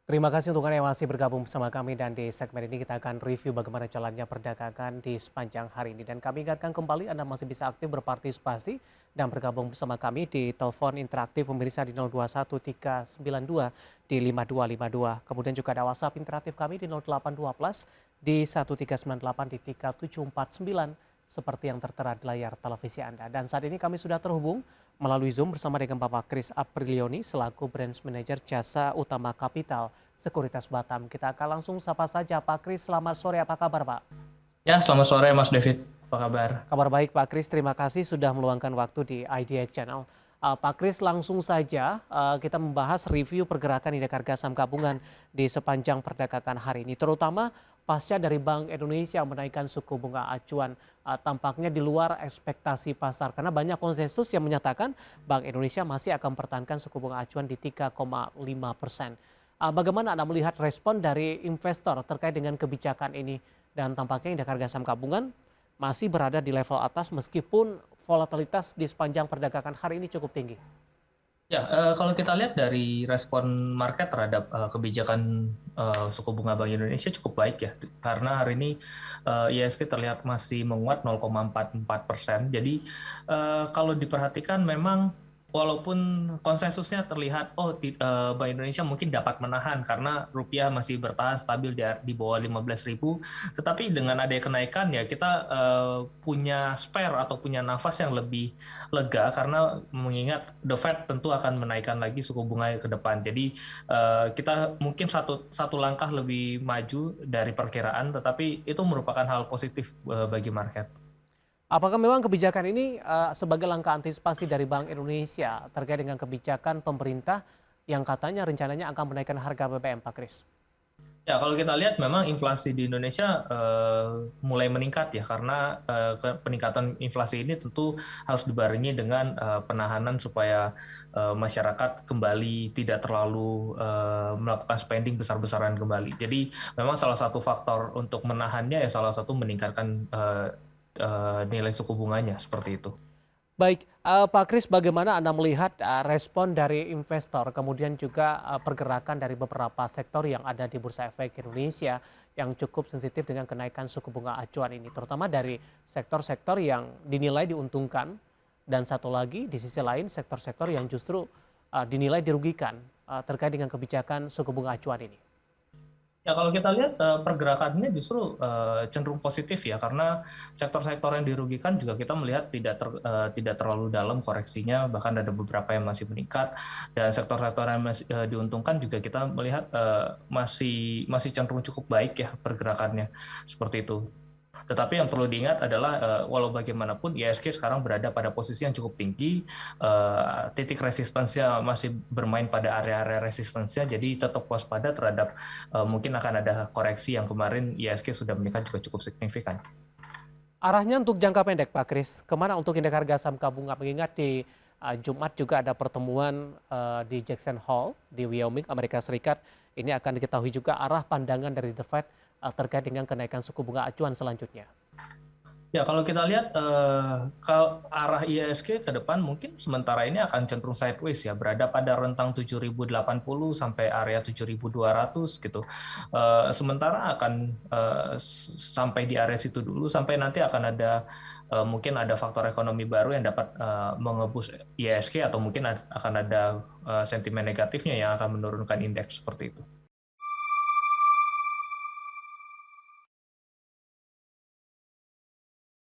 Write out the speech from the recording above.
Terima kasih untuk Anda yang masih bergabung bersama kami dan di segmen ini kita akan review bagaimana jalannya perdagangan di sepanjang hari ini. Dan kami ingatkan kembali Anda masih bisa aktif berpartisipasi dan bergabung bersama kami di telepon interaktif pemirsa di 021392 di 5252. Kemudian juga ada WhatsApp interaktif kami di 0812 plus di 1398 di 3749 seperti yang tertera di layar televisi Anda. Dan saat ini kami sudah terhubung melalui Zoom bersama dengan Bapak Kris Aprilioni selaku Branch Manager Jasa Utama Kapital Sekuritas Batam. Kita akan langsung sapa saja Pak Kris. Selamat sore, apa kabar Pak? Ya, selamat sore Mas David. Apa kabar? Kabar baik Pak Kris, terima kasih sudah meluangkan waktu di IDX Channel. Pak Kris, langsung saja kita membahas review pergerakan indeks harga saham gabungan di sepanjang perdagangan hari ini, terutama pasca dari Bank Indonesia menaikkan suku bunga acuan. Tampaknya di luar ekspektasi pasar karena banyak konsensus yang menyatakan Bank Indonesia masih akan mempertahankan suku bunga acuan di 3,5%. Bagaimana Anda melihat respon dari investor terkait dengan kebijakan ini, dan tampaknya indeks harga saham gabungan masih berada di level atas meskipun volatilitas di sepanjang perdagangan hari ini cukup tinggi. Ya, kalau kita lihat dari respon market terhadap kebijakan suku bunga Bank Indonesia cukup baik ya, karena hari ini IHSG terlihat masih menguat 0,44%. Jadi kalau diperhatikan memang walaupun konsensusnya terlihat Bank Indonesia mungkin dapat menahan karena rupiah masih bertahan stabil di bawah 15.000, tetapi dengan adanya kenaikan ya kita punya spare atau punya nafas yang lebih lega karena mengingat the Fed tentu akan menaikkan lagi suku bunga ke depan. Jadi kita mungkin satu langkah lebih maju dari perkiraan, tetapi itu merupakan hal positif bagi market. Apakah memang kebijakan ini sebagai langkah antisipasi dari Bank Indonesia terkait dengan kebijakan pemerintah yang katanya rencananya akan menaikkan harga BBM, Pak Kris? Ya, kalau kita lihat memang inflasi di Indonesia mulai meningkat ya, karena peningkatan inflasi ini tentu harus dibarengi dengan penahanan supaya masyarakat kembali tidak terlalu melakukan spending besar-besaran kembali. Jadi memang salah satu faktor untuk menahannya ya salah satu meningkatkan nilai suku bunganya seperti itu. Baik, Pak Kris, bagaimana Anda melihat respon dari investor, kemudian juga pergerakan dari beberapa sektor yang ada di Bursa Efek Indonesia yang cukup sensitif dengan kenaikan suku bunga acuan ini, terutama dari sektor-sektor yang dinilai diuntungkan, dan satu lagi di sisi lain sektor-sektor yang justru dinilai dirugikan terkait dengan kebijakan suku bunga acuan ini. Ya, kalau kita lihat pergerakannya justru cenderung positif ya, karena sektor-sektor yang dirugikan juga kita melihat tidak terlalu dalam koreksinya, bahkan ada beberapa yang masih meningkat, dan sektor-sektor yang masih diuntungkan juga kita melihat masih cenderung cukup baik ya pergerakannya seperti itu. Tetapi yang perlu diingat adalah walau bagaimanapun IHSG sekarang berada pada posisi yang cukup tinggi, titik resistensinya masih bermain pada area-area resistensinya, jadi tetap waspada terhadap mungkin akan ada koreksi yang kemarin IHSG sudah meningkat juga cukup signifikan. Arahnya untuk jangka pendek, Pak Kris, kemana untuk indeks harga saham gabungan? Mengingat di Jumat juga ada pertemuan di Jackson Hole di Wyoming, Amerika Serikat. Ini akan diketahui juga arah pandangan dari The Fed terkait dengan kenaikan suku bunga acuan selanjutnya. Ya, kalau kita lihat ke arah IHSG ke depan mungkin sementara ini akan cenderung sideways ya, berada pada rentang 7.080 sampai area 7.200 gitu. Sementara akan sampai di area situ dulu, sampai nanti akan ada mungkin ada faktor ekonomi baru yang dapat mengebus IHSG, atau mungkin akan ada sentimen negatifnya yang akan menurunkan indeks seperti itu.